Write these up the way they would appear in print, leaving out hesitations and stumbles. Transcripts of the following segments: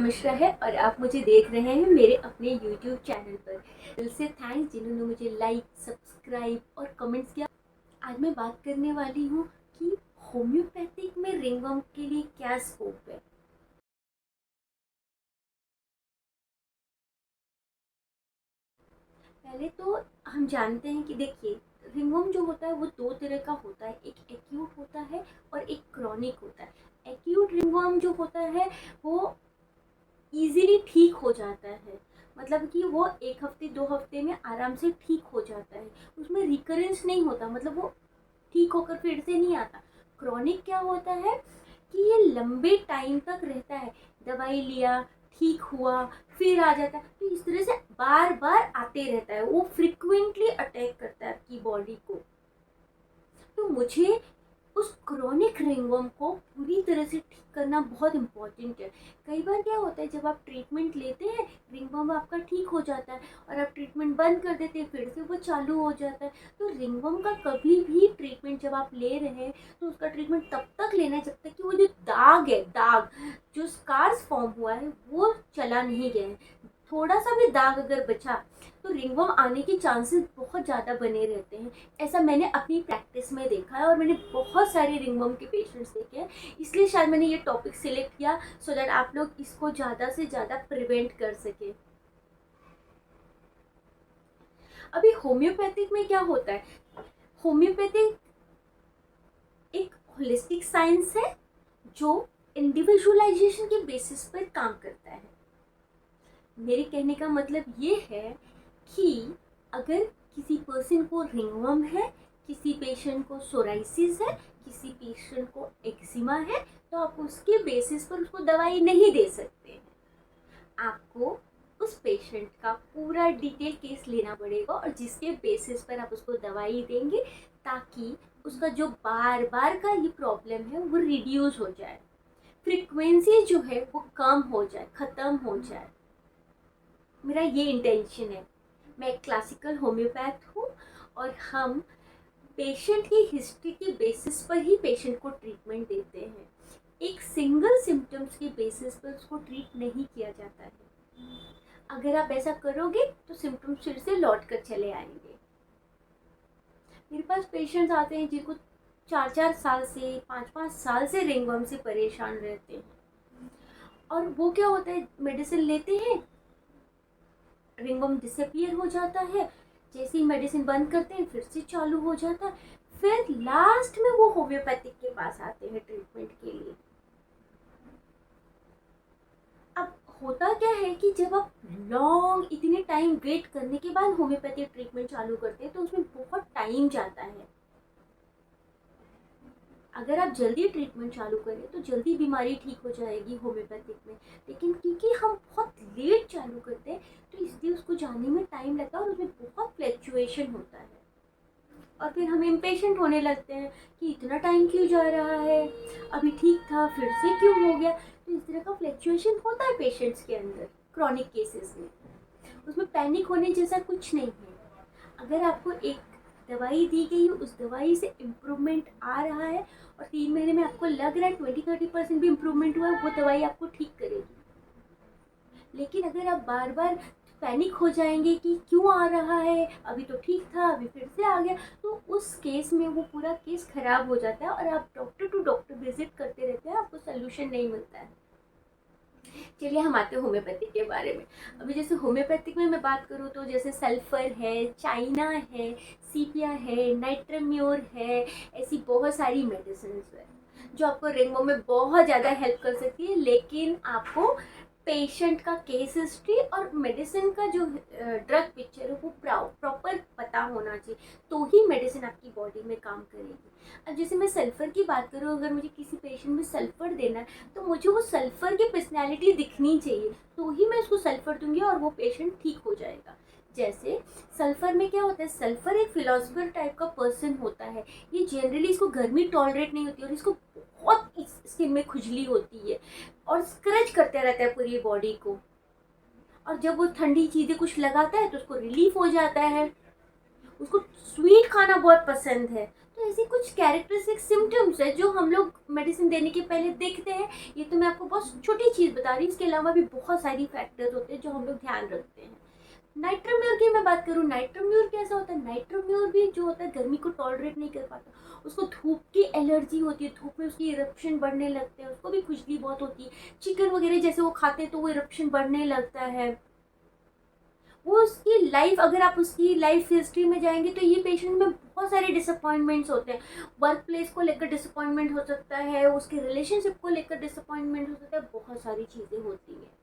मिश्रा है और आप मुझे देख रहे हैं मेरे अपने YouTube चैनल पर। दिल से थैंक्स जिन्होंने मुझे लाइक, सब्सक्राइब और कमेंट्स किया। आज मैं बात करने वाली हूँ कि होम्योपैथिक में रिंगवर्म के लिए क्या स्कोप है। पहले तो हम जानते हैं कि देखिए, रिंगवर्म जो होता है वो दो तरह का होता है, एक एक्यूट होता है और एक क्रॉनिक होता है। एक्यूट रिंगवर्म जो होता है वो ईज़िली ठीक हो जाता है, मतलब कि वो 1 हफ्ते 2 हफ्ते में आराम से ठीक हो जाता है, उसमें रिकरेंस नहीं होता, मतलब वो ठीक होकर फिर से नहीं आता। क्रॉनिक क्या होता है कि ये लंबे टाइम तक रहता है, दवाई लिया, ठीक हुआ, फिर आ जाता है, तो इस तरह से बार बार आते रहता है, वो फ्रिक्वेंटली अटैक करता है आपकी बॉडी को। तो मुझे उस क्रोनिक रिंगवर्म को पूरी तरह से ठीक करना बहुत इम्पोर्टेंट है। कई बार क्या होता है, जब आप ट्रीटमेंट लेते हैं रिंगवर्म आपका ठीक हो जाता है और आप ट्रीटमेंट बंद कर देते हैं, फिर से वो चालू हो जाता है। तो रिंगवर्म का कभी भी ट्रीटमेंट जब आप ले रहे हैं तो उसका ट्रीटमेंट तब तक लेना है जब तक कि वो जो दाग है, दाग जो स्कार्स फॉर्म हुआ है वो चला नहीं गया है। थोड़ा सा भी दाग अगर बचा तो रिंगवर्म आने के चांसेस बहुत ज़्यादा बने रहते हैं। ऐसा मैंने अपनी प्रैक्टिस में देखा है और मैंने बहुत सारे रिंगवर्म के पेशेंट्स देखे हैं, इसलिए शायद मैंने ये टॉपिक सिलेक्ट किया सो दैट आप लोग इसको ज़्यादा से ज़्यादा प्रिवेंट कर सके। अभी होम्योपैथिक में क्या होता है, होम्योपैथिक एक होलिस्टिक साइंस है जो इंडिविजुअलाइजेशन के बेसिस पर काम करता है। मेरे कहने का मतलब ये है कि अगर किसी पर्सन को रिंगवर्म है, किसी पेशेंट को सोराइसिस है, किसी पेशेंट को एक्जिमा है, तो आप उसके बेसिस पर उसको दवाई नहीं दे सकते हैं। आपको उस पेशेंट का पूरा डिटेल केस लेना पड़ेगा और जिसके बेसिस पर आप उसको दवाई देंगे ताकि उसका जो बार बार का ये प्रॉब्लम है वो रिड्यूस हो जाए, फ्रीक्वेंसी जो है वो कम हो जाए, ख़त्म हो जाए। मेरा ये इंटेंशन है। मैं एक क्लासिकल होम्योपैथ हूँ और हम पेशेंट की हिस्ट्री के बेसिस पर ही पेशेंट को ट्रीटमेंट देते हैं। एक सिंगल सिम्टम्स के बेसिस पर उसको ट्रीट नहीं किया जाता है। अगर आप ऐसा करोगे तो सिम्टम्स फिर से लौट कर चले आएंगे। मेरे पास पेशेंट्स आते हैं जिनको 4-4 साल से, 5-5 साल से रिंगवर्म से परेशान रहते हैं और वो क्या होता है, मेडिसिन लेते हैं, रिंगवर्म डिसअपियर हो जाता है, जैसे ही मेडिसिन बंद करते हैं फिर से चालू हो जाता है, फिर लास्ट में वो होम्योपैथिक के पास आते हैं ट्रीटमेंट के लिए। अब होता क्या है कि जब आप लॉन्ग इतने टाइम वेट करने के बाद होम्योपैथिक ट्रीटमेंट चालू करते हैं तो उसमें बहुत टाइम जाता है। अगर आप जल्दी ट्रीटमेंट चालू करें तो जल्दी बीमारी ठीक हो जाएगी होम्योपैथिक में, लेकिन क्योंकि हम बहुत लेट चालू करते हैं तो इसलिए उसको जाने में टाइम लगता है और उसमें बहुत फ्लैक्चुएशन होता है और फिर हम इम्पेशेंट होने लगते हैं कि इतना टाइम क्यों जा रहा है, अभी ठीक था फिर से क्यों हो गया। तो इस तरह का फ्लैक्चुएशन होता है पेशेंट्स के अंदर क्रॉनिक केसेस में। उसमें पैनिक होने जैसा कुछ नहीं है। अगर आपको एक दवाई दी गई, उस दवाई से इम्प्रूवमेंट आ रहा है और 3 महीने में आपको लग रहा है 20-30% भी इम्प्रूवमेंट हुआ है, वो दवाई आपको ठीक करेगी। लेकिन अगर आप बार बार पैनिक हो जाएंगे कि क्यों आ रहा है, अभी तो ठीक था अभी फिर से आ गया, तो उस केस में वो पूरा केस खराब हो जाता है और आप डॉक्टर टू डॉक्टर विजिट करते रहते हैं, आपको सोल्यूशन नहीं मिलता है। चलिए हम आते हैं होम्योपैथिक के बारे में। अभी जैसे होम्योपैथिक में मैं बात करूँ तो जैसे सल्फर है, चाइना है, सीपिया है, नाइट्रम्योर है, ऐसी बहुत सारी मेडिसिन है जो आपको रिंगवर्म में बहुत ज़्यादा हेल्प कर सकती है। लेकिन आपको पेशेंट का केस हिस्ट्री और मेडिसिन का जो ड्रग पिक्चर है वो प्रॉपर पता होना चाहिए, तो ही मेडिसिन आपकी बॉडी में काम करेगी। अब जैसे मैं सल्फ़र की बात करूँ, अगर मुझे किसी पेशेंट में सल्फ़र देना है तो मुझे वो सल्फ़र की पर्सनैलिटी दिखनी चाहिए, तो ही मैं उसको सल्फ़र दूंगी और वो पेशेंट ठीक हो जाएगा। जैसे सल्फ़र में क्या होता है, सल्फ़र एक फिलोसफर टाइप का पर्सन होता है। ये जनरली इसको गर्मी टॉलरेट नहीं होती और इसको बहुत स्किन में खुजली होती है और स्क्रच करते रहता है पूरी बॉडी को, और जब वो ठंडी चीज़ें कुछ लगाता है तो उसको रिलीफ हो जाता है। उसको स्वीट खाना बहुत पसंद है, तो ऐसी कुछ कैरेक्टरिस्टिक सिम्टम्स है जो हम लोग मेडिसिन देने के पहले देखते हैं। ये तो मैं आपको बहुत छोटी चीज़ बता रही हूँ, इसके अलावा भी बहुत सारी फैक्टर्स होते हैं जो हम लोग ध्यान रखते हैं। नाइट्रोम्यूर की मैं बात करूँ, नाइट्रोम्यूर कैसा होता है, नाइट्रोम्यूर भी जो होता है गर्मी को टॉलरेट नहीं कर पाता, उसको धूप की एलर्जी होती है, धूप में उसकी इरप्शन बढ़ने लगते हैं, उसको भी खुजली बहुत होती है, चिकन वगैरह जैसे वो खाते हैं तो वो इरप्शन बढ़ने लगता है। वो उसकी लाइफ, अगर आप उसकी लाइफ हिस्ट्री में जाएंगे तो ये पेशेंट में बहुत सारे डिसअपॉइंटमेंट्स होते हैं। वर्क प्लेस को लेकर डिसअपॉइंटमेंट हो सकता है, उसके रिलेशनशिप को लेकर डिसअपॉइंटमेंट हो सकता है, बहुत सारी चीज़ें होती हैं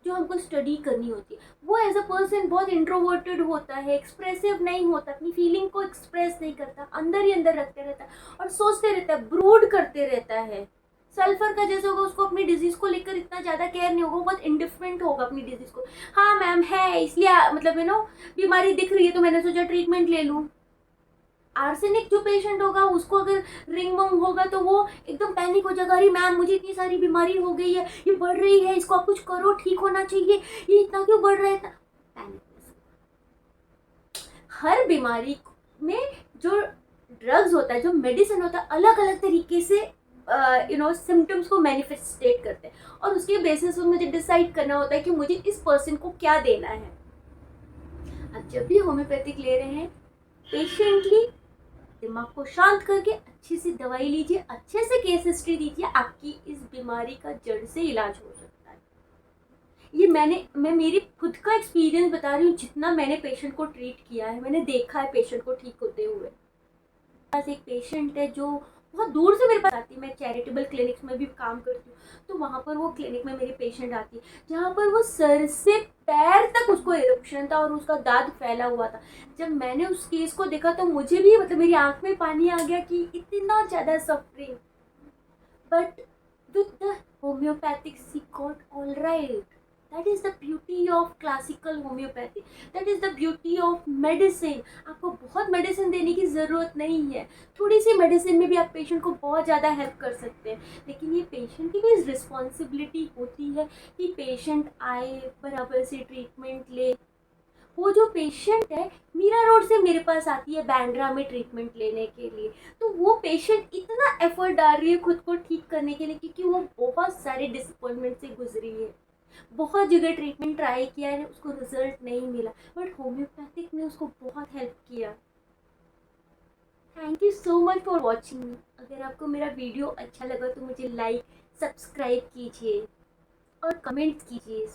जो हमको स्टडी करनी होती है। वो एज अ पर्सन बहुत इंट्रोवर्टेड होता है, एक्सप्रेसिव नहीं होता, अपनी फीलिंग को एक्सप्रेस नहीं करता, अंदर ही अंदर रखते रहता है और सोचते रहता है, ब्रूड करते रहता है। सल्फर का जैसे होगा, उसको अपनी डिजीज को लेकर इतना ज़्यादा केयर नहीं होगा, बहुत इंडिफरेंट होगा अपनी डिजीज को। हाँ मैम है, इसलिए मतलब बीमारी दिख रही है तो मैंने सोचा ट्रीटमेंट ले लूँ। आर्सेनिक जो पेशेंट होगा उसको अगर रिंग वंग होगा तो वो एकदम पैनिक हो जाएगा, अरे मैम मुझे इतनी सारी बीमारी हो गई है, ये बढ़ रही है, इसको आप कुछ करो, ठीक होना चाहिए, ये इतना क्यों बढ़ रहा है, इतना पैनिक। हर बीमारी में जो ड्रग्स होता है, जो मेडिसिन होता है, अलग अलग तरीके से सिम्टम्स को मैनिफेस्टेट करते हैं और उसके बेसिस पर मुझे डिसाइड करना होता है कि मुझे इस पर्सन को क्या देना है। अब जब भी होम्योपैथिक ले रहे हैं, पेशेंटली दिमाग को शांत करके अच्छी सी दवाई लीजिए, अच्छे से केस हिस्ट्री दीजिए, आपकी इस बीमारी का जड़ से इलाज हो सकता है। ये मैं मेरी खुद का एक्सपीरियंस बता रही हूँ, जितना मैंने पेशेंट को ट्रीट किया है, मैंने देखा है पेशेंट को ठीक होते हुए। पास एक पेशेंट है जो बहुत दूर से मेरे पास आती है, मैं चैरिटेबल क्लिनिक्स में भी काम करती हूँ, तो वहाँ पर वो क्लिनिक में मेरी पेशेंट आती है जहाँ पर वो सर से पैर तक उसको इरप्शन था और उसका दाद फैला हुआ था। जब मैंने उस केस को देखा तो मुझे भी मतलब मेरी आंख में पानी आ गया कि इतना ज़्यादा suffering, but with the homeopathic she got all right. That is the beauty of classical homeopathy. That is the beauty of medicine. आपको बहुत मेडिसिन देने की ज़रूरत नहीं है, थोड़ी सी मेडिसिन में भी आप पेशेंट को बहुत ज़्यादा हेल्प कर सकते हैं। लेकिन ये पेशेंट की भी रिस्पॉन्सिबिलिटी होती है कि पेशेंट आए, बराबर से ट्रीटमेंट ले। वो जो पेशेंट है मीरा रोड से मेरे पास आती है बैंड्रा में ट्रीटमेंट लेने के लिए, तो वो पेशेंट इतना एफर्ट डाल रही है खुद को ठीक करने के लिए क्योंकि वो बहुत सारे डिसअपॉइंटमेंट से गुजरी है, बहुत जगह ट्रीटमेंट ट्राई किया है, उसको रिजल्ट नहीं मिला, बट होम्योपैथिक ने उसको बहुत हेल्प किया। Thank you so much for watching मी। अगर आपको मेरा वीडियो अच्छा लगा तो मुझे लाइक, सब्सक्राइब कीजिए और कमेंट्स कीजिए।